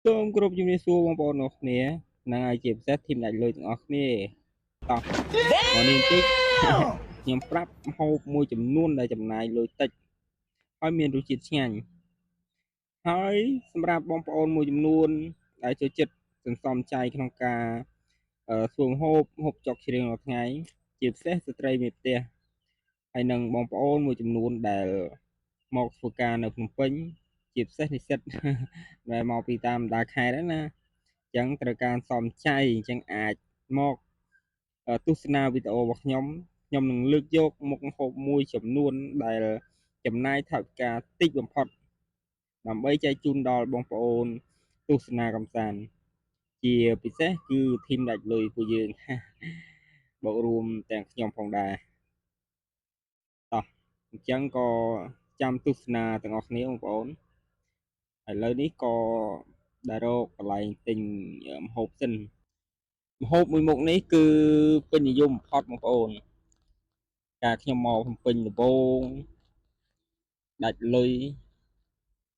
សូមគោរពជំរាបសួរបងប្អូនអរគ្នានិងឲ្យជាពិសេសធីមដាច់លុយទាំងអស់គ្នាតោះមកនេះបន្តិចខ្ញុំប្រាប់ម្ហូបមួយចំនួនដែលចំណាយលុយតិចហើយមានរសជាតិឆ្ងាញ់ហើយសម្រាប់បងប្អូនមួយចំនួនដែលចូលចិត្តសន្សំចៃក្នុងការធ្វើម្ហូបចុកជ្រៀងរាល់ថ្ងៃជាពិសេសស្ត្រីមេផ្ទះហើយនិងបងប្អូនមួយចំនួនដែលមកធ្វើការនៅភ្នំពេញជាពិសេសនិស្សិតដែលមកពីតាមបណ្ដាខេត្តហ្នឹងណាអញ្ចឹងត្រូវការសំចៃអញ្ចឹងអាចមកទស្សនាវីដេអូរបស់ខ្ញុំនឹងលើកយកមុខម្ហូបមួយចំនួនដែលចំណាយថវិកាតិចបំផុតដើម្បីចែកជូនដល់បងប្អូនទស្សនាកម្សាន្តជាពិសេសគឺធីមដាច់លុយពួកយើងបូករួមទាំងខ្ញុំផងដែរតោះអញ្ចឹងក៏ចាំទស្សនាទាំងអស់គ្នាបងប្អូនឥឡូវនេះក៏ដែលរកកន្លែងទិញម្ហូបសិនម្ហូបមួយមុខនេះគឺពេញនិយមបំផុតបងប្អូនការខ្ញុំមកភ្នំពេញដំបូងដាច់លុយ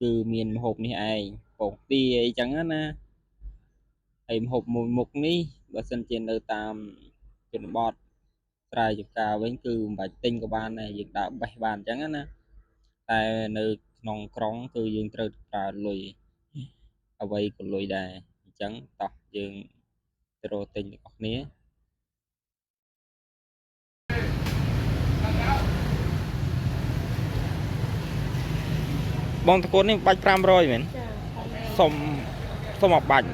គឺមានម្ហូបនេះឯងពងទាអីចឹងណាហើយម្ហូបមួយមុខនេះបើសិនជានៅតាមជនបទស្រែចម្ការវិញគឺមិនបាច់ទិញក៏បានដែរយើងដើរបេះបានអញ្ចឹងណាតែនៅក្នុងក្រុងគឺយើងត្រូវប្រើលុយអ្វីក៏លុយដែរអញ្ចឹងតោះយើងទៅរកទិញទាំងអស់គ្នាបងតកូននេះបាច់500មែនសុំមកបាច់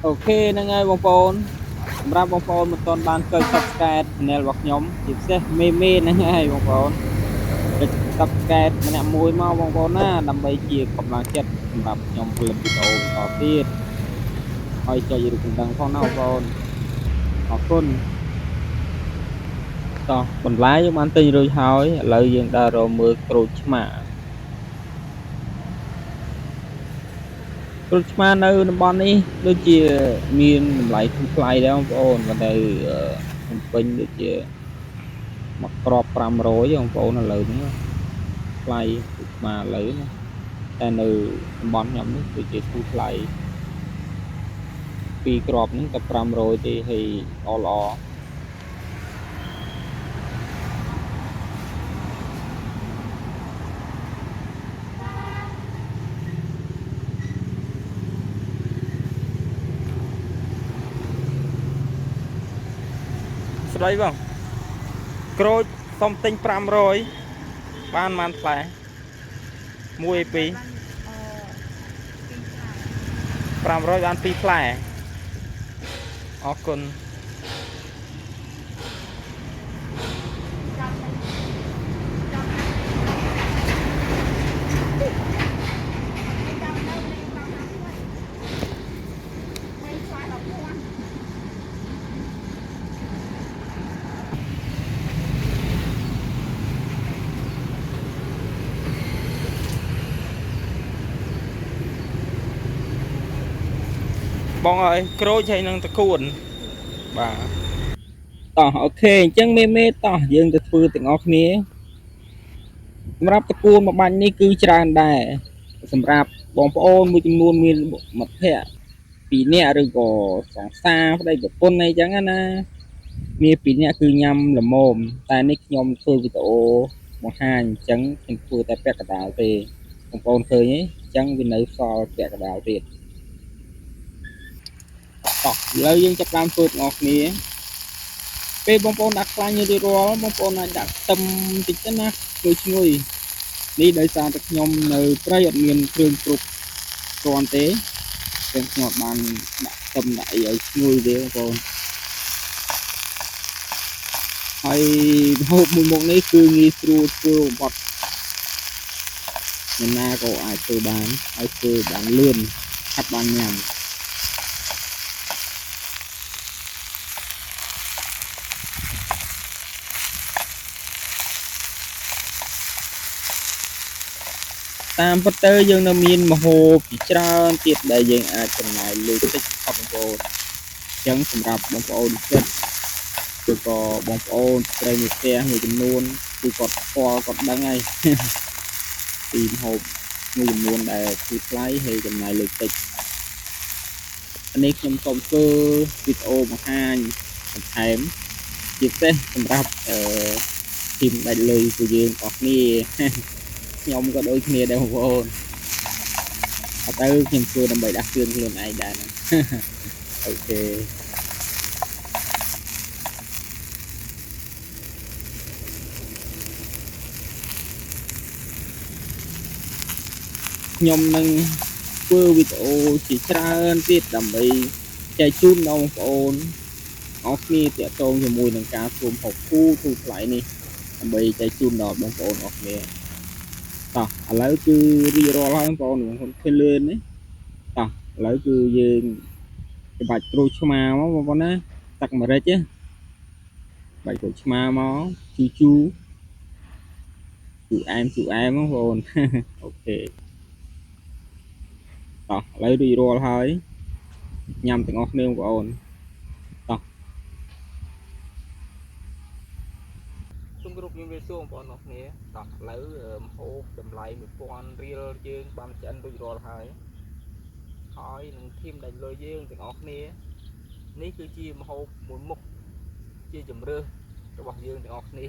អូខេហ្នឹងហើយបងប្អូនសម្រាប់បងប្អូនមិនទាន់បានចុច Subscribe Channel របស់ខ្ញុំជាពិសេសមេហ្នឹងហើយបងប្អូនចុច Subscribe ម្នាក់មួយមកបងប្អូនណាដើម្បីជាកម្លាំងចិត្តសម្រាប់ខ្ញុំផលិតវីដេអូបន្តទៀតហើយចុចរូបកណ្ដឹងផងណាបងប្អូនអរគុណតោះបន្លែយើងបានទិញរួចហើយឥឡូវយើងដើររកមើលក្រូចឆ្មានៅតំបន់នេះដូចជាមានតម្លៃថ្លៃដែរបងប្អូនក៏នៅភ្នំពេញដូចជាមកក្រប500បងប្អូនឥឡូវនេះថ្លៃក្រូចឆ្មាឥឡូវណាតែនៅតំបន់ខ្ញុំនេះដូចជាថ្លៃ2ក្របហ្នឹងតែ500ទេហើយល្អស្ដីបងក្រូចសុំទិញ500បានប៉ុន្មានផ្លែ1 2 500បាន2ផ្លែអរគុណបងអើយក្រូចហើយនឹងតកួនបាទតោះអូខេអញ្ចឹងមេតោះយើងទៅធ្វើទាំងអស់គ្នាសម្រាប់តកួនមួយបាញ់នេះគឺច្រើនដែរសម្រាប់បងប្អូនមួយចំនួនមានមិត្តភ័ក្តិ2នាក់ឬក៏សង្សារប្តីប្រពន្ធអីចឹងណាមាន2នាក់គឺញ៉ាំល្មមតែនេះខ្ញុំធ្វើវីដេអូបង្ហាញអញ្ចឹងខ្ញុំធ្វើតែពាក់កណ្ដាលទេបងប្អូនឃើញទេអញ្ចឹងវានៅសល់ពាក់កណ្ដាលទៀតតោះឥឡូវយើងចាប់តាមធ្វើទាំងអស់គ្នាពេលបងប្អូនដាក់ខ្លាញ់រៀបរាល់បងប្អូនអាចដាក់ខ្ទឹមបន្តិចទៅណាឈ្ងុយនេះដោយសារតែខ្ញុំនៅព្រៃអត់មានគ្រឿងគ្រប់គ្រាន់ទេតែខ្ញុំបានដាក់ខ្ទឹមដាក់អីឲ្យឈ្ងុយទេបងប្អូនហើយម្ហូបមួយមុខនេះគឺងាយស្រួលធ្វើបំផុតអ្នកណាក៏អាចធ្វើបានហើយធ្វើបានលឿនហាត់បានញ៉ាំតាមពិតទៅយើងនៅមានម្ហូបជាច្រើនទៀតដែលយើងអាចចំណាយលុយតិចបំផុតបងប្អូនអញ្ចឹងសម្រាប់បងប្អូនចិត្តឬក៏បងប្អូនស្រីមេផ្ទះមួយចំនួនគឺគាត់ស្គាល់គាត់ដឹងហើយ ពីហូបមួយចំនួនដែលគឺថ្លៃហើយចំណាយលុយតិចនេះខ្ញុំសូមធ្វើវីដេអូបង្ហាញបន្ថែមជាពិសេសសម្រាប់ធីមដាច់លុយcủaយើងអស់គ្នាខ្ញុំក៏ដូចគ្នាដែរបងប្អូនអត់ទៅខ្ញុំធ្វើដើម្បីដាស់តឿនខ្លួនឯងដែរណាអូខេខ្ញុំនឹងធ្វើវីដេអូជាច្រើនទៀតដើម្បីចែកជូនដល់បងប្អូនអស់គ្នាទាក់ទងជាមួយនឹងការធ្វើហូបគូទូថ្លៃនេះដើម្បីចែកជូនដល់បងប្អូនអស់គ្នាតោះឥឡូវគឺរៀបរាល់ហើយបងប្អូនឃើញលឿននេះតោះឥឡូវគឺយើងបាច់ក្រូចឆ្មាមកបងប្អូនណាទឹកម្រេចបាច់ក្រូចឆ្មាមកជូអែមបងប្អូនអូខេតោះឥឡូវរៀបរាល់ហើយញ៉ាំទាំងអស់គ្នាបងប្អូនតោះសូមគោរពជំរាបសួរបងប្អូនអស់គ្នាតោះឥឡូវម្ហូបតម្លៃ 1000 រៀលយើងបានឆ្អិនរួចរាល់ហើយនឹងធីមដាច់លុយយើងទាំងអស់គ្នានេះគឺជាម្ហូបមួយមុខជាជម្រើសរបស់យើងទាំងអស់គ្នា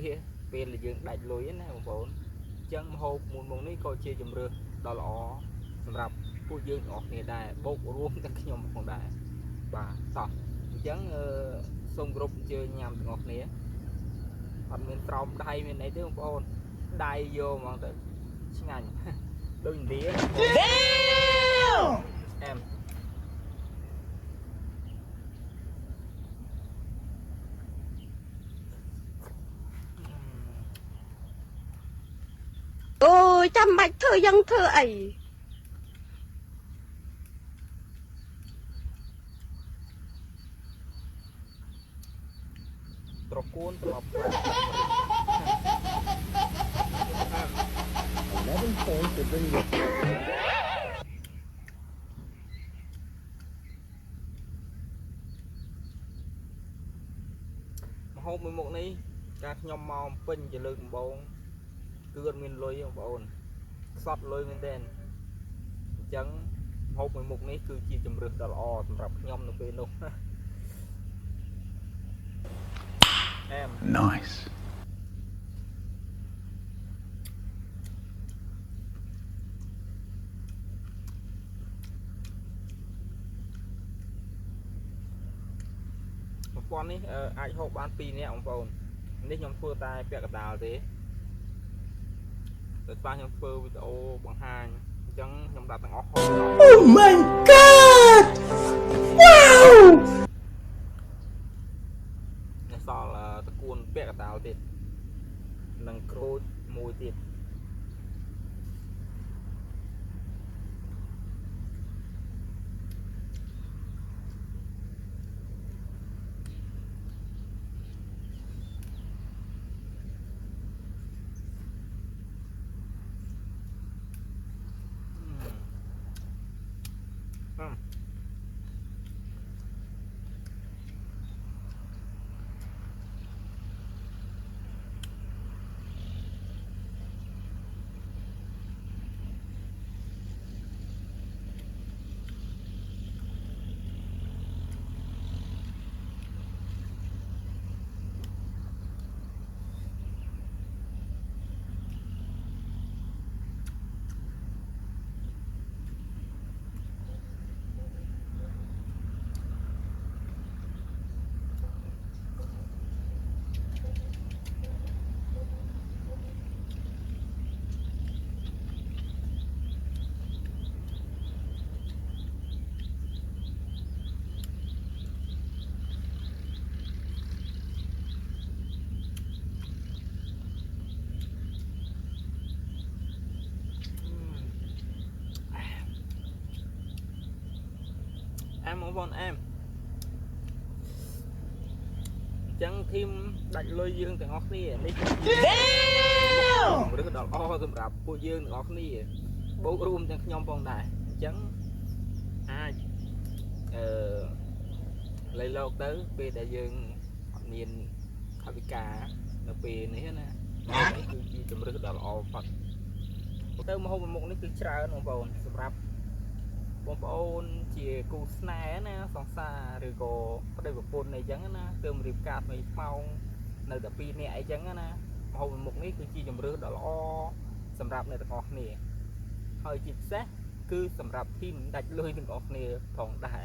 ពេលដែលយើងដាច់លុយណាបងប្អូនអញ្ចឹងម្ហូបមួយមុខនេះក៏ជាជម្រើសដ៏ល្អសម្រាប់ពួកយើងទាំងអស់គ្នាដែរបូករួមទាំងខ្ញុំផងដែរបាទតោះអញ្ចឹងសូមគោរពអញ្ជើញញ៉ាំទាំងអស់គ្នាអត់មានស្រោមដៃមានអីទេបងប្អូនដៃយកហ្មងទៅឆ្ងាញ់ដូចឥណ្ឌាអែមôi chăm mạch thơ dân thơ ấy ត្រកួនត្រឡប់11 points to bring you ម្ហូបមួយមុខនេះការខ្ញុំមកពេញជាលើកដំបូងគឺអត់មានលុយបងប្អូនខ្សត់លុយមែនទេអញ្ចឹងម្ហូបមួយមុខនេះគឺជាជម្រើសដ៏ល្អសម្រាប់ខ្ញុំនៅពេលនោះ Nice. ប្រព័ន្ធនេះអាចហូបបាន2នាក់បងប្អូននេះខ្ញុំធ្វើតែពាក់កណ្ដាលទេដោយសារខ្ញុំធ្វើវីដេអូបង្ហាញអញ្ចឹងខ្ញុំដាក់ទាំងអស់ Oh my god wow នេះសល់តកួនពាក់កណ្ដាលទៀតនិងក្រូចមួយទៀតemបងប្អូនអែមអញ្ចឹងធីមដាច់លុយយើងទាំងអស់គ្នានេះគឺជាឬក៏ដល់អសម្រាប់ពួកយើងទាំងអស់គ្នាបូករួមទាំងខ្ញុំផងដែរអញ្ចឹងអាចលៃលោកទៅពេលដែលយើងអត់មានថវិកានៅពេលនេះណានេះគឺជាជំរឿសដ៏ល្អផុត ទៅមហូបមុខនេះគឺច្រើនបងប្អូនសម្រាប់បងប្អូនជាគូស្នេហ៍ណាសង្សារឬក៏ប្តីប្រពន្ធអីចឹងណាទើបរៀបការថ្មីថ្មោងនៅតែ2នាក់អីចឹងណាមហូបមុខនេះគឺជាជម្រើសដ៏ល្អសម្រាប់អ្នកទាំងអស់គ្នាហើយជាពិសេសគឺសម្រាប់ធីមដាច់លុយទាំងអស់គ្នាផងដែរ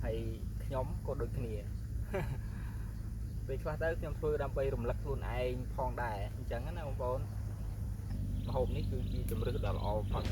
ហើយខ្ញុំក៏ដូចគ្នាពេលខ្លះទៅខ្ញុំធ្វើដើម្បីរំលឹកខ្លួនឯងផងដែរអញ្ចឹងណាបងប្អូនម្ហូបនេះគឺជាជម្រើសដ៏ល្អបំផុត